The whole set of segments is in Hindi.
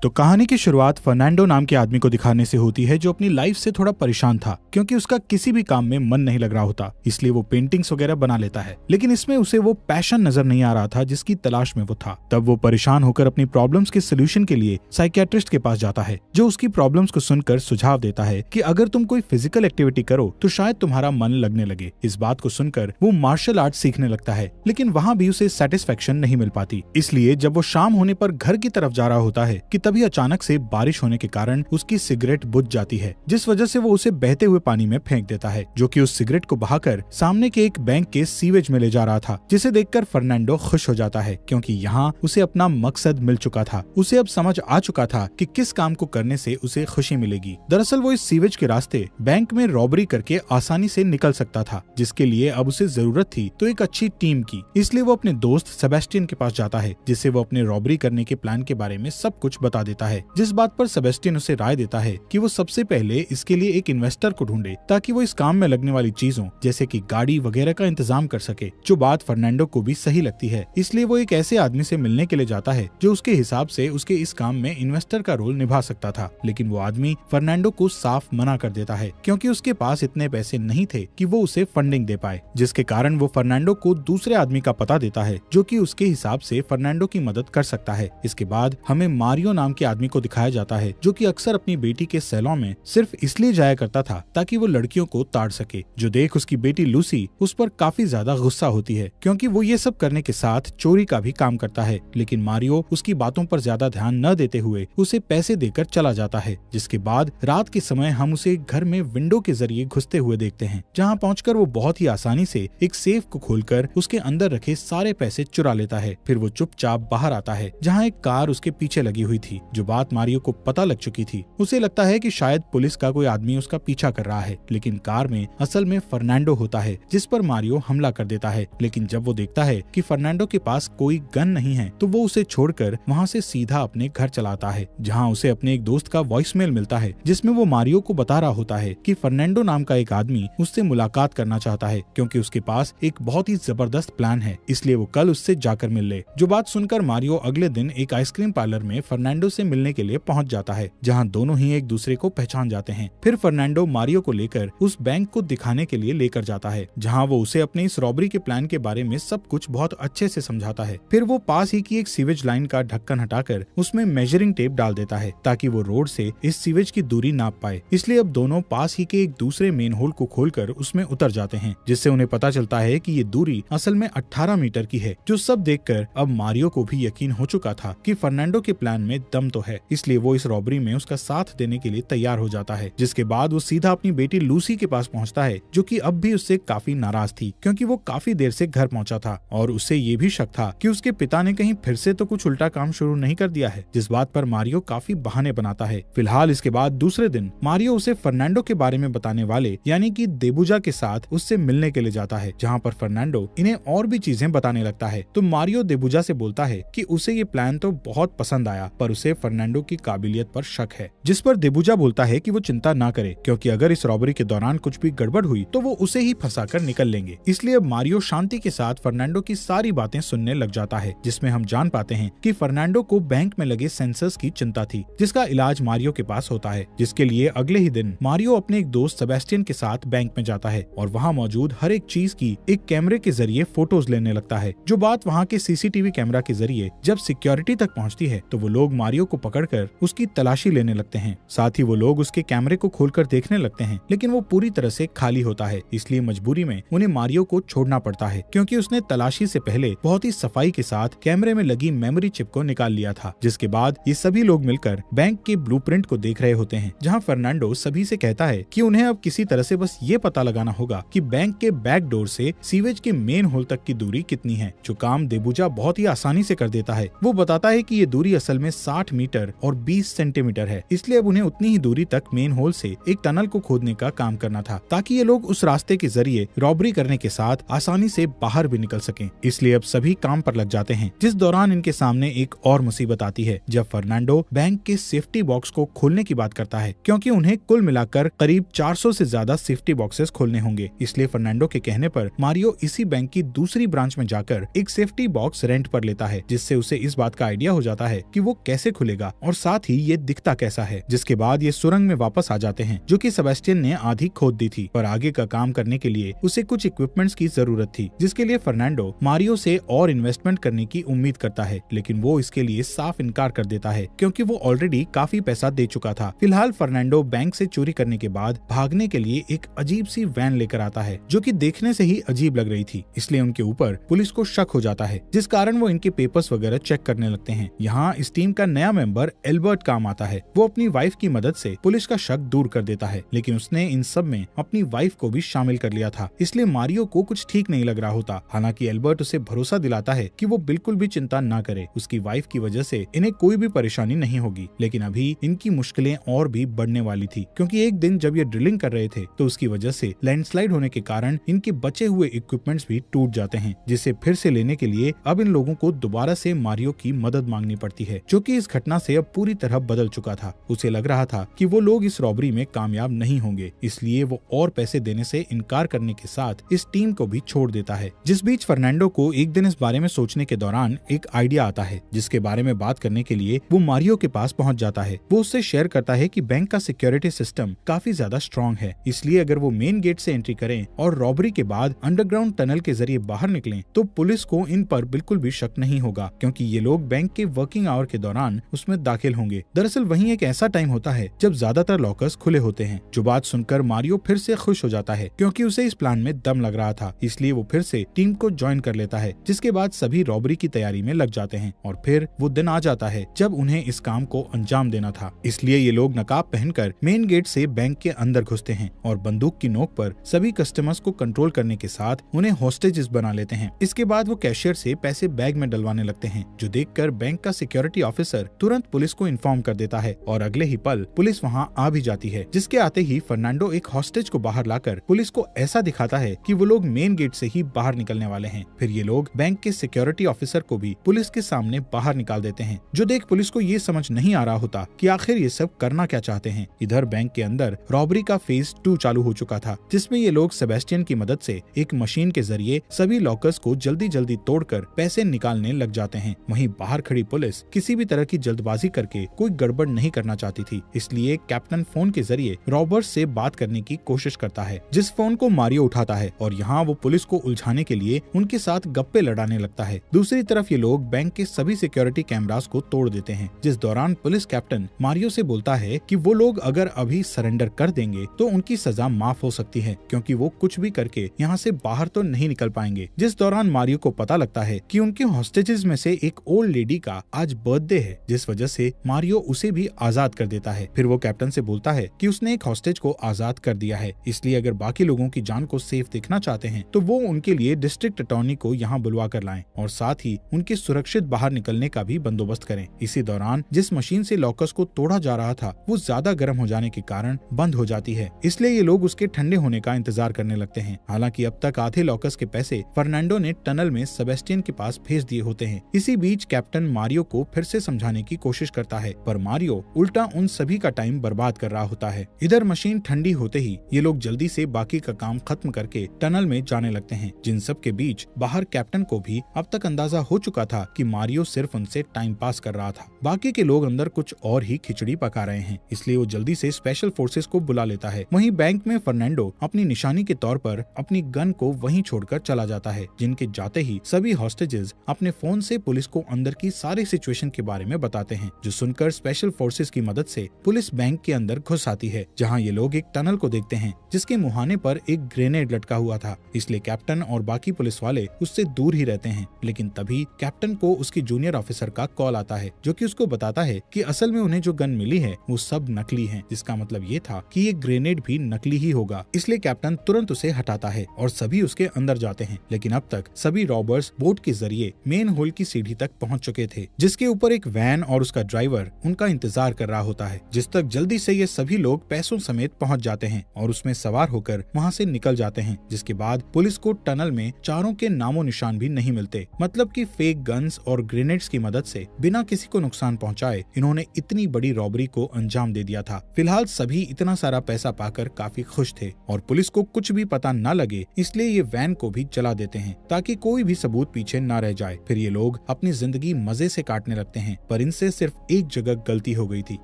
तो कहानी की शुरुआत फर्नांडो नाम के आदमी को दिखाने से होती है, जो अपनी लाइफ से थोड़ा परेशान था क्योंकि उसका किसी भी काम में मन नहीं लग रहा होता। इसलिए वो पेंटिंग्स वगैरह बना लेता है, लेकिन इसमें उसे वो पैशन नजर नहीं आ रहा था जिसकी तलाश में वो था। तब वो परेशान होकर अपनी प्रॉब्लम्स के सोल्यूशन के लिए साइकियाट्रिस्ट के पास जाता है, जो उसकी प्रॉब्लम्स को सुनकर सुझाव देता है कि अगर तुम कोई फिजिकल एक्टिविटी करो तो शायद तुम्हारा मन लगने लगे। इस बात को सुनकर वो मार्शल आर्ट सीखने लगता है, लेकिन वहाँ भी उसे सेटिस्फेक्शन नहीं मिल पाती। इसलिए जब वो शाम होने पर घर की तरफ जा रहा होता है कि तभी अचानक से बारिश होने के कारण उसकी सिगरेट बुझ जाती है, जिस वजह से वो उसे बहते हुए पानी में फेंक देता है, जो कि उस सिगरेट को बहाकर सामने के एक बैंक के सीवेज में ले जा रहा था। जिसे देखकर फर्नांडो खुश हो जाता है क्योंकि यहाँ उसे अपना मकसद मिल चुका था। उसे अब समझ आ चुका था कि किस काम को करने से उसे खुशी मिलेगी। दरअसल वो इस सीवेज के रास्ते बैंक में रॉबरी करके आसानी से निकल सकता था, जिसके लिए अब उसे जरूरत थी तो एक अच्छी टीम की। इसलिए वो अपने दोस्त सेबेस्टियन के पास जाता है, जिससे वो अपने रॉबरी करने के प्लान के बारे में सब कुछ बता देता है। जिस बात पर सेबेस्टियन उसे राय देता है कि वो सबसे पहले इसके लिए एक इन्वेस्टर को ढूंढे, ताकि वो इस काम में लगने वाली चीजों जैसे कि गाड़ी वगैरह का इंतजाम कर सके। जो बात फर्नांडो को भी सही लगती है, इसलिए वो एक ऐसे आदमी से मिलने के लिए जाता है जो उसके हिसाब से उसके इस काम में इन्वेस्टर का रोल निभा सकता था। लेकिन वो आदमी फर्नांडो को साफ मना कर देता है क्योंकि उसके पास इतने पैसे नहीं थे कि वो उसे फंडिंग दे पाए, जिसके कारण वो फर्नांडो को दूसरे आदमी का पता देता है जो कि उसके हिसाब से फर्नांडो की मदद कर सकता है। इसके बाद हमें मारियो नाम के आदमी को दिखाया जाता है, जो कि अक्सर अपनी बेटी के सैलून में सिर्फ इसलिए जाया करता था ताकि वो लड़कियों को ताड़ सके। जो देख उसकी बेटी लूसी उस पर काफी ज्यादा गुस्सा होती है क्योंकि वो ये सब करने के साथ चोरी का भी काम करता है। लेकिन मारियो उसकी बातों पर ज्यादा ध्यान न देते हुए उसे पैसे देकर चला जाता है। जिसके बाद रात के समय हम उसे घर में विंडो के जरिए घुसते हुए देखते हैं, जहाँ पहुंचकर वो बहुत ही आसानी से एक सेफ को खोलकर उसके अंदर रखे सारे पैसे चुरा लेता है। फिर वो चुपचाप बाहर आता है, जहाँ एक कार उसके पीछे लगी हुई थी। जो बात मारियो को पता लग चुकी थी, उसे लगता है कि शायद पुलिस का कोई आदमी उसका पीछा कर रहा है, लेकिन कार में असल में फर्नांडो होता है, जिस पर मारियो हमला कर देता है। लेकिन जब वो देखता है कि फर्नांडो के पास कोई गन नहीं है, तो वो उसे छोड़कर वहाँ से सीधा अपने घर चला आता है, जहाँ उसे अपने एक दोस्त का वॉइसमेल मिलता है, जिसमें वो मारियो को बता रहा होता है कि फर्नांडो नाम का एक आदमी उससे मुलाकात करना चाहता है क्योंकि उसके पास एक बहुत ही जबरदस्त प्लान है, इसलिए वो कल उससे जाकर मिल ले। जो बात सुनकर मारियो अगले दिन एक आइसक्रीम पार्लर में फर्नांडो से मिलने के लिए पहुंच जाता है, जहां दोनों ही एक दूसरे को पहचान जाते हैं। फिर फर्नांडो मारियो को लेकर उस बैंक को दिखाने के लिए लेकर जाता है, जहां वो उसे अपने इस रॉबरी के प्लान के बारे में सब कुछ बहुत अच्छे से समझाता है। फिर वो पास ही की एक सीवेज लाइन का ढक्कन हटाकर उसमें मेजरिंग टेप डाल देता है ताकि वो रोड से इस सीवेज की दूरी नाप पाए। इसलिए अब दोनों पास ही के एक दूसरे मेन होल को खोलकर उसमें उतर जाते हैं, जिससे उन्हें पता चलता है कि ये दूरी असल में 18 मीटर की है। जो सब देखकर अब मारियो को भी यकीन हो चुका था कि फर्नांडो के प्लान में दम तो है, इसलिए वो इस रॉबरी में उसका साथ देने के लिए तैयार हो जाता है। जिसके बाद वो सीधा अपनी बेटी लूसी के पास पहुंचता है, जो कि अब भी उससे काफी नाराज थी क्योंकि वो काफी देर से घर पहुंचा था और उससे ये भी शक था कि उसके पिता ने कहीं फिर से तो कुछ उल्टा काम शुरू नहीं कर दिया है, जिस बात पर मारियो काफी बहाने बनाता है। फिलहाल इसके बाद दूसरे दिन मारियो उसे फर्नांडो के बारे में बताने वाले यानी कि देबुजा के साथ उससे मिलने के लिए जाता है, जहाँ पर फर्नांडो इन्हें और भी चीजें बताने लगता है। तो मारियो देबुजा से बोलता है कि उसे ये प्लान तो बहुत पसंद आया, पर उसे फर्नांडो की काबिलियत पर शक है। जिस पर देबुजा बोलता है कि वो चिंता ना करे क्योंकि अगर इस रॉबरी के दौरान कुछ भी गड़बड़ हुई तो वो उसे ही फंसाकर निकल लेंगे। इसलिए अब मारियो शांति के साथ फर्नांडो की सारी बातें सुनने लग जाता है, जिसमें हम जान पाते हैं कि फर्नांडो को बैंक में लगे सेंसर्स की चिंता थी, जिसका इलाज मारियो के पास होता है। जिसके लिए अगले ही दिन मारियो अपने एक दोस्त सेबेस्टियन के साथ बैंक में जाता है और वहाँ मौजूद हर एक चीज की एक कैमरे के जरिए फोटोज लेने लगता है। जो बात वहाँ के सीसीटीवी कैमरा के जरिए जब सिक्योरिटी तक पहुँचती है तो वो लोग मारियो को पकड़कर उसकी तलाशी लेने लगते हैं। साथ ही वो लोग उसके कैमरे को खोलकर देखने लगते हैं, लेकिन वो पूरी तरह से खाली होता है। इसलिए मजबूरी में उन्हें मारियो को छोड़ना पड़ता है क्योंकि उसने तलाशी से पहले बहुत ही सफाई के साथ कैमरे में लगी मेमोरी चिप को निकाल लिया था। जिसके बाद ये सभी लोग मिलकर बैंक के ब्लूप्रिंट को देख रहे होते हैं, जहाँ फर्नांडो सभी से कहता है कि उन्हें अब किसी तरह से बस ये पता लगाना होगा कि बैंक के बैक डोर से सीवेज के मेन होल तक की दूरी कितनी है। जो काम देबुजा बहुत ही आसानी से कर देता है। वो बताता है कि ये दूरी असल में 60 मीटर और 20 सेंटीमीटर है, इसलिए अब उन्हें उतनी ही दूरी तक मेन होल से एक टनल को खोदने का काम करना था ताकि ये लोग उस रास्ते के जरिए रॉबरी करने के साथ आसानी से बाहर भी निकल सकें। इसलिए अब सभी काम पर लग जाते हैं। जिस दौरान इनके सामने एक और मुसीबत आती है जब फर्नांडो बैंक के सेफ्टी बॉक्स को खोलने की बात करता है, क्योंकि उन्हें कुल मिलाकर करीब 400 से ज्यादा सेफ्टी बॉक्सेस खोलने होंगे। इसलिए फर्नांडो के कहने पर मारियो इसी बैंक की दूसरी ब्रांच में जाकर एक सेफ्टी बॉक्स रेंट पर लेता है, जिससे उसे इस बात का आइडिया हो जाता है कि वो कैसे कैसे खुलेगा और साथ ही ये दिखता कैसा है। जिसके बाद ये सुरंग में वापस आ जाते हैं जो कि सेबेस्टियन ने आधी खोद दी थी, पर आगे का काम करने के लिए उसे कुछ इक्विपमेंट्स की जरूरत थी, जिसके लिए फर्नांडो मारियो से और इन्वेस्टमेंट करने की उम्मीद करता है, लेकिन वो इसके लिए साफ इनकार कर देता है क्योंकि वो ऑलरेडी काफी पैसा दे चुका था। फिलहाल फर्नांडो बैंक से चोरी करने के बाद भागने के लिए एक अजीब सी वैन लेकर आता है जो कि देखने से ही अजीब लग रही थी, इसलिए उनके ऊपर पुलिस को शक हो जाता है, जिस कारण वो इनके पेपर्स वगैरह चेक करने लगते हैं। यहाँ इस टीम का नया मेंबर एल्बर्ट काम आता है। वो अपनी वाइफ की मदद से पुलिस का शक दूर कर देता है, लेकिन उसने इन सब में अपनी वाइफ को भी शामिल कर लिया था, इसलिए मारियो को कुछ ठीक नहीं लग रहा होता। हालांकि एल्बर्ट उसे भरोसा दिलाता है कि वो बिल्कुल भी चिंता ना करे, उसकी वाइफ की वजह से इन्हें कोई भी परेशानी नहीं होगी। लेकिन अभी इनकी मुश्किलें और भी बढ़ने वाली थी, क्योंकि एक दिन जब ये ड्रिलिंग कर रहे थे तो उसकी वजह से लैंडस्लाइड होने के कारण इनके बचे हुए इक्विपमेंट्स भी टूट जाते हैं, जिसे फिर से लेने के लिए अब इन लोगों को दोबारा से मारियो की मदद मांगनी पड़ती है, जो कि इस घटना से अब पूरी तरह बदल चुका था। उसे लग रहा था कि वो लोग इस रॉबरी में कामयाब नहीं होंगे, इसलिए वो और पैसे देने से इनकार करने के साथ इस टीम को भी छोड़ देता है। जिस बीच फर्नांडो को एक दिन इस बारे में सोचने के दौरान एक आइडिया आता है, जिसके बारे में बात करने के लिए वो मारियो के पास पहुंच जाता है। वो उससे शेयर करता है कि बैंक का सिक्योरिटी सिस्टम काफी ज्यादा स्ट्रॉन्ग है, इसलिए अगर वो मेन गेट से एंट्री करें और रॉबरी के बाद अंडरग्राउंड टनल के जरिए बाहर निकलें तो पुलिस को इन पर बिल्कुल भी शक नहीं होगा, क्योंकि ये लोग बैंक के वर्किंग आवर के दौरान उसमें दाखिल होंगे। दरअसल वही एक ऐसा टाइम होता है जब ज्यादातर लॉकर्स खुले होते हैं। जो बात सुनकर मारियो फिर से खुश हो जाता है, क्योंकि उसे इस प्लान में दम लग रहा था, इसलिए वो फिर से टीम को ज्वाइन कर लेता है। जिसके बाद सभी रॉबरी की तैयारी में लग जाते हैं और फिर वो दिन आ जाता है जब उन्हें इस काम को अंजाम देना था। इसलिए ये लोग नकाब पहनकर मेन गेट से बैंक के अंदर घुसते हैं और बंदूक की नोक पर सभी कस्टमर्स को कंट्रोल करने के साथ उन्हें हॉस्टेजेस बना लेते हैं। इसके बाद वो कैशियर से पैसे बैग में डलवाने लगते हैं, जो देखकर बैंक का सिक्योरिटी ऑफिसर तुरंत पुलिस को इन्फॉर्म कर देता है और अगले ही पल पुलिस वहां आ भी जाती है। जिसके आते ही फर्नांडो एक हॉस्टेज को बाहर लाकर पुलिस को ऐसा दिखाता है कि वो लोग मेन गेट से ही बाहर निकलने वाले हैं। फिर ये लोग बैंक के सिक्योरिटी ऑफिसर को भी पुलिस के सामने बाहर निकाल देते हैं, जो देख पुलिस को ये समझ नहीं आ रहा होता कि आखिर ये सब करना क्या चाहते हैं। इधर बैंक के अंदर रॉबरी का फेज 2 चालू हो चुका था, जिसमें ये लोग सेबेस्टियन की मदद से एक मशीन के जरिए सभी लॉकर्स को जल्दी जल्दी तोड़कर पैसे निकालने लग जाते हैं। वहीं बाहर खड़ी पुलिस किसी भी तरह की जल्दबाजी करके कोई गड़बड़ नहीं करना चाहती थी, इसलिए कैप्टन फोन के जरिए रॉबर्स से बात करने की कोशिश करता है, जिस फोन को मारियो उठाता है और यहाँ वो पुलिस को उलझाने के लिए उनके साथ गप्पे लड़ाने लगता है। दूसरी तरफ ये लोग बैंक के सभी सिक्योरिटी कैमरास को तोड़ देते हैं, जिस दौरान पुलिस कैप्टन मारियो से बोलता है कि वो लोग अगर अभी सरेंडर कर देंगे तो उनकी सजा माफ हो सकती है, क्योंकि वो कुछ भी करके यहाँ से बाहर तो नहीं निकल पाएंगे। जिस दौरान मारियो को पता लगता है कि उनके हॉस्टेजेस में से एक ओल्ड लेडी का आज बर्थडे है, जिस वजह से मारियो उसे भी आजाद कर देता है। फिर वो कैप्टन से बोलता है कि उसने एक हॉस्टेज को आजाद कर दिया है, इसलिए अगर बाकी लोगों की जान को सेफ देखना चाहते हैं तो वो उनके लिए डिस्ट्रिक्ट अटॉर्नी को यहाँ बुलवा कर लाएं और साथ ही उनके सुरक्षित बाहर निकलने का भी बंदोबस्त करें। इसी दौरान जिस मशीन से लॉकर्स को तोड़ा जा रहा था वो ज्यादा गर्म हो जाने के कारण बंद हो जाती है, इसलिए ये लोग उसके ठंडे होने का इंतजार करने लगते हैं। हालांकि अब तक आधे लॉकर्स के पैसे फर्नांडो ने टनल में सेबेस्टियन के पास भेज दिए होते हैं। इसी बीच कैप्टन मारियो को फिर से समझाने की कोशिश करता है, पर मारियो उल्टा उन सभी का टाइम बर्बाद कर रहा होता है। इधर मशीन ठंडी होते ही ये लोग जल्दी से बाकी का काम खत्म करके टनल में जाने लगते हैं। जिन सब के बीच बाहर कैप्टन को भी अब तक अंदाजा हो चुका था कि मारियो सिर्फ उनसे टाइम पास कर रहा था, बाकी के लोग अंदर कुछ और ही खिचड़ी पका रहे हैं, इसलिए वो जल्दी से स्पेशल फोर्सेस को बुला लेता है। वहीं बैंक में फर्नांडो अपनी निशानी के तौर पर अपनी गन को वहीं छोड़कर चला जाता है, जिनके जाते ही सभी हॉस्टेजेस अपने फोन से पुलिस को अंदर की सारी सिचुएशन के बारे में बताते हैं, जो सुनकर स्पेशल फोर्सेस की मदद से पुलिस बैंक के अंदर घुस आती है, जहां ये लोग एक टनल को देखते हैं जिसके मुहाने पर एक ग्रेनेड लटका हुआ था, इसलिए कैप्टन और बाकी पुलिस वाले उससे दूर ही रहते हैं। लेकिन तभी कैप्टन को उसकी जूनियर ऑफिसर का कॉल आता है, जो कि उसको बताता है कि असल में उन्हें जो गन मिली है वो सब नकली है, जिसका मतलब ये था कि ये ग्रेनेड भी नकली ही होगा। इसलिए कैप्टन तुरंत उसे हटाता है और सभी उसके अंदर जाते हैं। लेकिन अब तक सभी रॉबर्स बोट के जरिए मेन होल की सीढ़ी तक पहुंच चुके थे, जिसके ऊपर एक वैन और उसका ड्राइवर उनका इंतजार कर रहा होता है, जिस तक जल्दी से ये सभी लोग पैसों समेत पहुंच जाते हैं और उसमें सवार होकर वहां से निकल जाते हैं। जिसके बाद पुलिस को टनल में चारों के नामो निशान भी नहीं मिलते, मतलब कि फेक गन्स और ग्रेनेड्स की मदद से बिना किसी को नुकसान पहुंचाए इन्होंने इतनी बड़ी रॉबरी को अंजाम दे दिया था। फिलहाल सभी इतना सारा पैसा पाकर काफी खुश थे और पुलिस को कुछ भी पता न लगे, इसलिए ये वैन को भी जला देते हैं ताकि कोई भी सबूत पीछे न रह जाए। फिर ये लोग अपनी जिंदगी मजे से काटने लगते हैं, पर पर इनसे सिर्फ एक जगह गलती हो गई थी,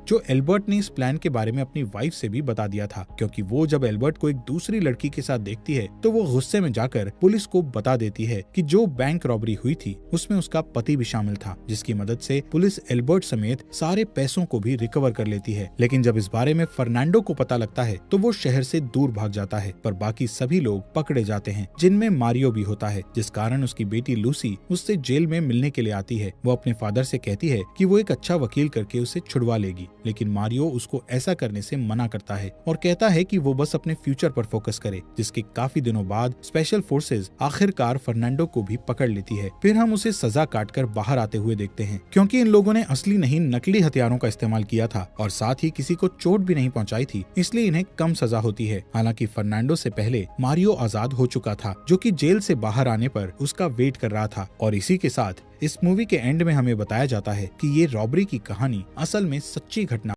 जो एल्बर्ट ने इस प्लान के बारे में अपनी वाइफ से भी बता दिया था, क्योंकि वो जब एल्बर्ट को एक दूसरी लड़की के साथ देखती है तो वो गुस्से में जाकर पुलिस को बता देती है कि जो बैंक रॉबरी हुई थी उसमें उसका पति भी शामिल था, जिसकी मदद से पुलिस एल्बर्ट समेत सारे पैसों को भी रिकवर कर लेती है। लेकिन जब इस बारे में फर्नांडो को पता लगता है तो वो शहर से दूर भाग जाता है, पर बाकी सभी लोग पकड़े जाते हैं, जिनमें मारियो भी होता है, जिस कारण उसकी बेटी लूसी उससे जेल में मिलने के लिए आती है। वो अपने फादर से कहती है कि वो एक अच्छा वकील करके उसे छुड़वा लेगी, लेकिन मारियो उसको ऐसा करने से मना करता है और कहता है कि वो बस अपने फ्यूचर पर फोकस करे। जिसके काफी दिनों बाद स्पेशल फोर्सेस आखिरकार फर्नांडो को भी पकड़ लेती है। फिर हम उसे सजा काटकर बाहर आते हुए देखते हैं, क्योंकि इन लोगों ने असली नहीं नकली हथियारों का इस्तेमाल किया था और साथ ही किसी को चोट भी नहीं पहुंचाई थी, इसलिए इन्हें कम सजा होती है। हालांकि फर्नांडो से पहले मारियो आजाद हो चुका था, जो कि जेल से बाहर आने पर उसका वेट कर रहा था। और इसी के साथ इस मूवी के एंड में हमें बताया जाता है कि ये रॉबरी की कहानी असल में सच्ची घटना